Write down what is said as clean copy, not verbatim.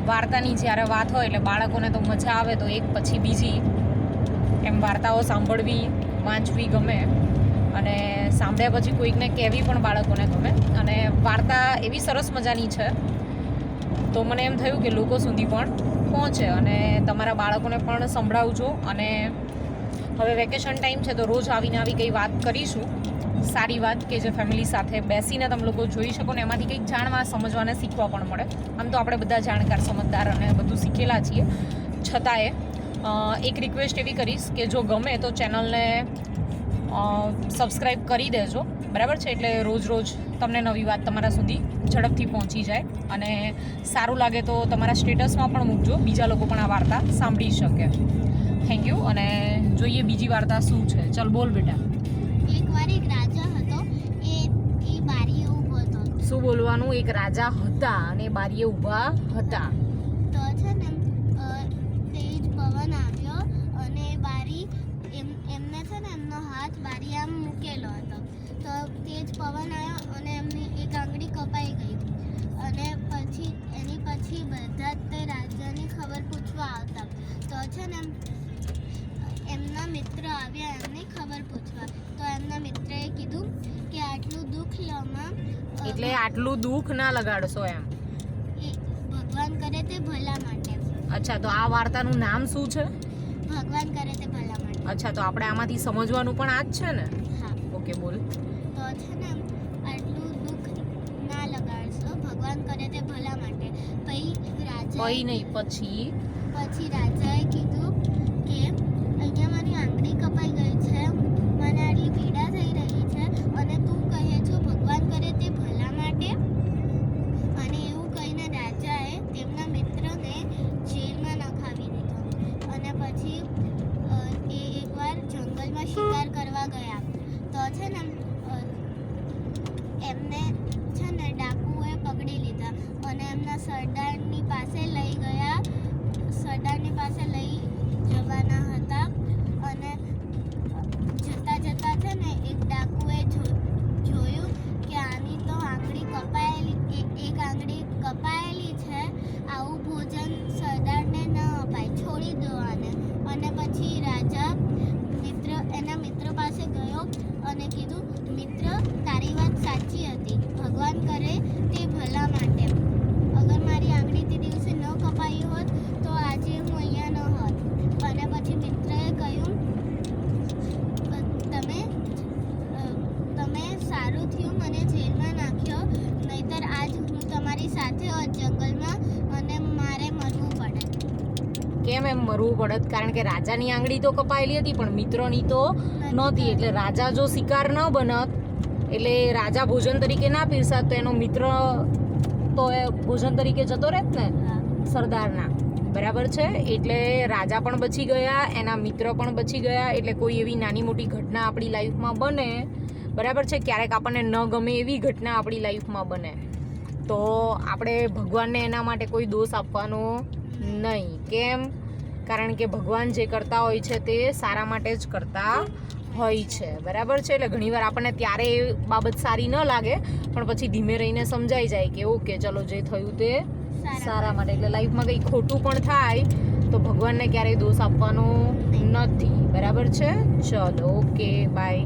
વાર્તાની જ્યારે વાત હોય એટલે બાળકોને તો મજા આવે, તો એક પછી બીજી એમ વાર્તાઓ સાંભળવી, વાંચવી ગમે, અને સાંભળ્યા પછી કોઈકને કહેવી પણ બાળકોને ગમે. અને વાર્તા એવી સરસ મજાની છે, તો મને એમ થયું કે લોકો સુધી પણ પહોંચે અને તમારા બાળકોને પણ સંભળાવજો. અને હવે વેકેશન ટાઈમ છે તો રોજ આવીને આવી કંઈ વાત કરીશું, સારી વાત કે જે ફેમિલી સાથે બેસીને તમે લોકો જોઈ શકો ને એમાંથી કંઈક જાણવા, સમજવાને, શીખવા પણ મળે. આમ તો આપણે બધા જાણકાર, સમજદાર અને બધું શીખેલા છીએ, છતાંય એક રિક્વેસ્ટ એવી કરીશ કે જો ગમે તો ચેનલને સબસ્ક્રાઈબ કરી દેજો, બરાબર છે? એટલે રોજ રોજ તમને નવી વાત તમારા સુધી ઝડપથી પહોંચી જાય. અને સારું લાગે તો તમારા સ્ટેટસમાં પણ મૂકજો, બીજા લોકો પણ આ વાર્તા સાંભળી શકે. Thank you. અને જોઈએ બીજી વાર્તા શું છે. ચાલ બોલ બેટા. એકવાર એક રાજા હતો, એ બારીએ ઊભો હતો. શું બોલવાનું? એક રાજા હતા અને બારીએ ઊભા હતા. તો છે ને તેજ પવન આવ્યો અને બારી એમને છે ને એમનો હાથ બારી આમ મૂકેલો હતો. તો તેજ પવન આવ્યો અને એમની એક આંગળી કપાઈ ગઈ. અને એની પછી બધા તે રાજાની ખબર પૂછવા આવતા. તો છે ને એમના મિત્ર આવ્યા એમની ખબર પૂછવા. તો એમના મિત્રએ કીધું કે આટલું દુઃખ લમાં, એટલે આટલું દુઃખ ના લગાડશો એમ. ભગવાન કરે તે ભલા માટે. અચ્છા, તો આ વાર્તાનું નામ શું છે? ભગવાન કરે તે ભલા માટે. અચ્છા, તો આપણે આમાંથી સમજવાનું પણ આ જ છે ને? હા. ઓકે, બોલ. તો છે ને આટલું દુઃખ ના લગાડશો, ભગવાન કરે તે ભલા માટે. પછી રાજાએ કીધું કે અહીંયા મારી આંગળી કપાઈ ગઈ છે, મને આટલી પીડા થઈ રહી છે, અને તું કહે છો ભગવાન કરે તે ભલા માટે. અને એવું કહીને રાજાએ તેમના મિત્રને જેલમાં નખાવી દીધો. અને પછી એ એકવાર જંગલમાં શિકાર કરવા ગયા. તો છે ને એમને છે ને ડાકુએ પકડી લીધા અને એમના સરદારની પાસે લઈ ગયા. સરદારની પાસે લઈ જવાના હતા. અને જતા જતા છે ને એક ડાકુએ જોયું કે આની તો આંગળી કપાયેલી, એક આંગળી કપાયેલી છે, આવું ભોજન સરદારને ન અપાય, છોડી દો આને. અને પછી રાજા એના મિત્ર પાસે ગયો અને કીધું, મિત્ર, તારી વાત સાચી હતી, ભગવાન કરે તે ભલા માટે. અગર મારી આંગળી તે દિવસે ન કપાઈ હોત તો આજે હું અહીંયા ન હોત. અને પછી મિત્રએ કહ્યું, તમે સારું થયું મને જેલમાં નાખ્યો, નહીતર આજ હું તમારી સાથે હોત જંગલમાં અને મારે મરવું પડે. કેમ એમ મરવું પડત? કારણ કે રાજાની આંગળી તો કપાયેલી હતી પણ મિત્રોની તો નહોતી. એટલે રાજા જો શિકાર ન બનત, એટલે રાજા ભોજન તરીકે ના પીરસાત, તો એનો મિત્ર તો એ ભોજન તરીકે જતો રહેત ને સરદારના, બરાબર છે? એટલે રાજા પણ બચી ગયા, એના મિત્ર પણ બચી ગયા. એટલે કોઈ એવી નાની મોટી ઘટના આપણી લાઈફમાં બને, બરાબર છે, ક્યારેક આપણને ન ગમે એવી ઘટના આપણી લાઈફમાં બને, તો આપણે ભગવાનને એના માટે કોઈ દોષ આપવાનો નહીં. કેમ? કારણ કે ભગવાન જે કરતા હોય છે તે સારા માટે જ કરતા હોય છે, બરાબર છે? એટલે ઘણીવાર આપણને ત્યારે એ બાબત સારી ન લાગે, પણ પછી ધીમે રહીને સમજાઈ જાય કે ઓકે ચલો, જે થયું તે સારા માટે. એટલે લાઈફમાં કંઈ ખોટું પણ થાય તો ભગવાનને ક્યારેય દોષ આપવાનો નથી, બરાબર છે? ચલો, ઓકે, બાય.